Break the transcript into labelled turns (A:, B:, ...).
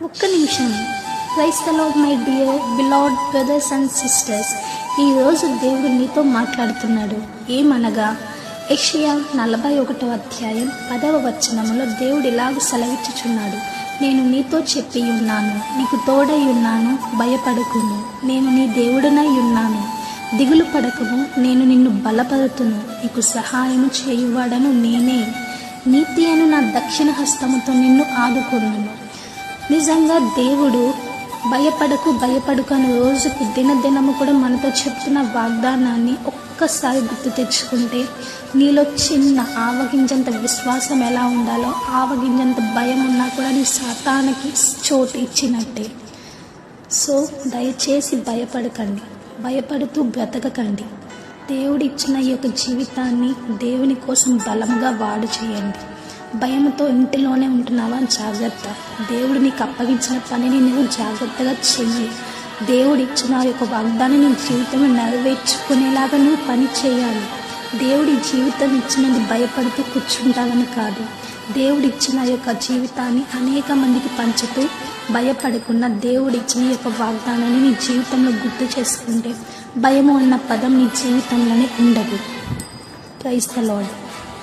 A: ఒక్క నిమిషం. Praise the lord my dear beloved brothers and sisters. ఈరోజు దేవుడు నీతో మాట్లాడుతున్నాడు. ఏమనగా యెషయా 41వ అధ్యాయం 10వ వచనములో దేవుడు ఇలాగ సెలవిచ్చుచున్నాడు. నేను నీతో చెప్పి ఉన్నాను, నీకు తోడై ఉన్నాను, భయపడకుము, నేను నీ దేవుడనై ఉన్నాను, దిగులు పడకము, నేను నిన్ను బలపరుతును, నీకు సహాయము చేయువాడను నేనే, నీతి అను నా దక్షిణ హస్తముతో నిన్ను ఆదుకున్నాను. నిజంగా దేవుడు భయపడకు అని రోజుకు దినదినము కూడా మనతో చెప్తున్న వాగ్దానాన్ని ఒక్కసారి గుర్తు తెచ్చుకుంటే నీలో చిన్న ఆవగింజంత విశ్వాసం ఎలా ఉండాలో ఆవగింజంత భయం ఉన్నా కూడా నీ సాతానికి చోటు ఇచ్చినట్టే. సో దయచేసి భయపడకండి, భయపడుతూ బ్రతకకండి. దేవుడు ఇచ్చిన ఈ యొక్క జీవితాన్ని దేవుని కోసం బలంగా వాడు చేయండి. భయంతో ఇంటిలోనే ఉంటున్నావా? జాగ్రత్త. దేవుడు నీకు అప్పగించిన పనిని నువ్వు జాగ్రత్తగా చెయ్యి. దేవుడు ఇచ్చిన యొక్క వాగ్దాన్ని నీ జీవితంలో నెరవేర్చుకునేలాగా నువ్వు పని చేయాలి. దేవుడి జీవితం ఇచ్చినది భయపడుతూ కూర్చుంటావని కాదు. దేవుడు ఇచ్చిన యొక్క జీవితాన్ని అనేక మందికి పంచుతూ భయపడకుండా దేవుడు ఇచ్చిన యొక్క వాగ్దానాన్ని నీ జీవితంలో గుర్తు చేసుకుంటే భయము అన్న పదం నీ జీవితంలోనే ఉండదు. Praise the lord.